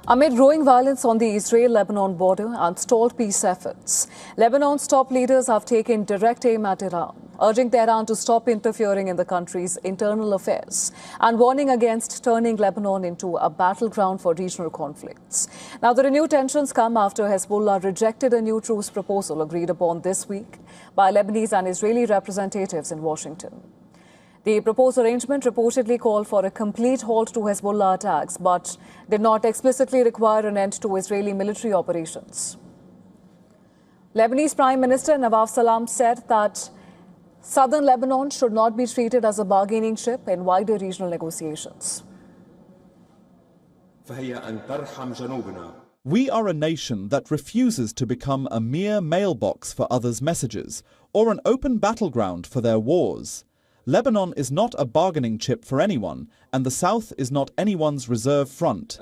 Amid growing violence on the Israel-Lebanon border and stalled peace efforts, Lebanon's top leaders have taken direct aim at Iran, urging Tehran to stop interfering in the country's internal affairs and warning against turning Lebanon into a battleground for regional conflicts. Now, the renewed tensions come after Hezbollah rejected a new truce proposal agreed upon this week by Lebanese and Israeli representatives in Washington. The proposed arrangement reportedly called for a complete halt to Hezbollah attacks, but did not explicitly require an end to Israeli military operations. Lebanese Prime Minister Nawaf Salam said that southern Lebanon should not be treated as a bargaining chip in wider regional negotiations. We are a nation that refuses to become a mere mailbox for others' messages or an open battleground for their wars. Lebanon is not a bargaining chip for anyone, and the south is not anyone's reserve front.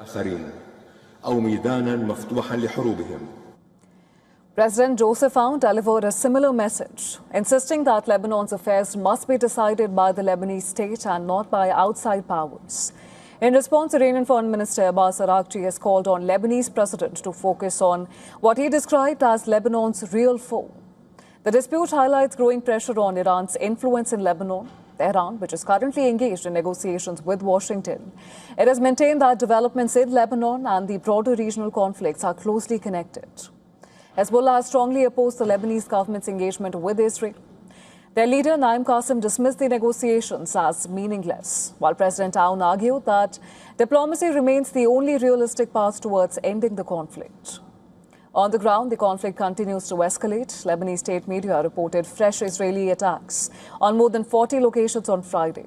President Joseph Aoun delivered a similar message, insisting that Lebanon's affairs must be decided by the Lebanese state and not by outside powers. In response, Iranian Foreign Minister Abbas Araghchi has called on Lebanese President to focus on what he described as Lebanon's real foe. The dispute highlights growing pressure on Iran's influence in Lebanon. Tehran, which is currently engaged in negotiations with Washington, it has maintained that developments in Lebanon and the broader regional conflicts are closely connected. Hezbollah has strongly opposed the Lebanese government's engagement with Israel. Their leader, Naim Qassem, dismissed the negotiations as meaningless, while President Aoun argued that diplomacy remains the only realistic path towards ending the conflict. On the ground, the conflict continues to escalate. Lebanese state media reported fresh Israeli attacks on more than 40 locations on Friday.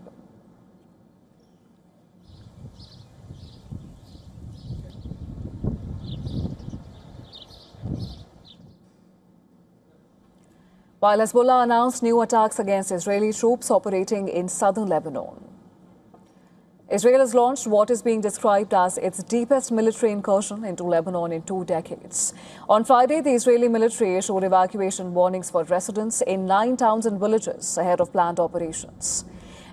While Hezbollah announced new attacks against Israeli troops operating in southern Lebanon. Israel has launched what is being described as its deepest military incursion into Lebanon in 2 decades. On Friday, the Israeli military issued evacuation warnings for residents in 9 towns and villages ahead of planned operations.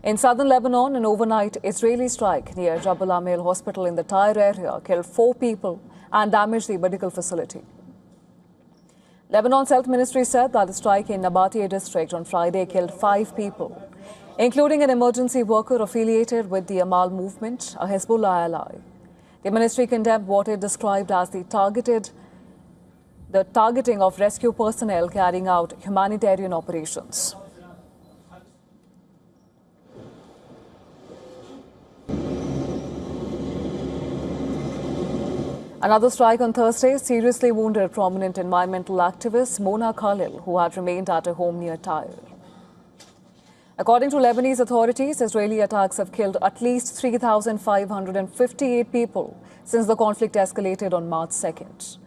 In southern Lebanon, an overnight Israeli strike near Jabal Amel Hospital in the Tyre area killed 4 people and damaged the medical facility. Lebanon's health ministry said that the strike in Nabatia district on Friday killed 5 people, including an emergency worker affiliated with the Amal movement, a Hezbollah ally. The ministry condemned what it described as the targeting of rescue personnel carrying out humanitarian operations. Another strike on Thursday seriously wounded prominent environmental activist Mona Khalil, who had remained at a home near Tyre. According to Lebanese authorities, Israeli attacks have killed at least 3,558 people since the conflict escalated on March 2nd.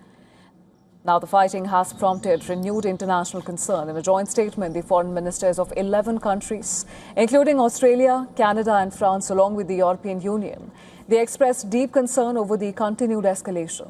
Now, the fighting has prompted renewed international concern. In a joint statement, the foreign ministers of 11 countries, including Australia, Canada and France, along with the European Union, they expressed deep concern over the continued escalation.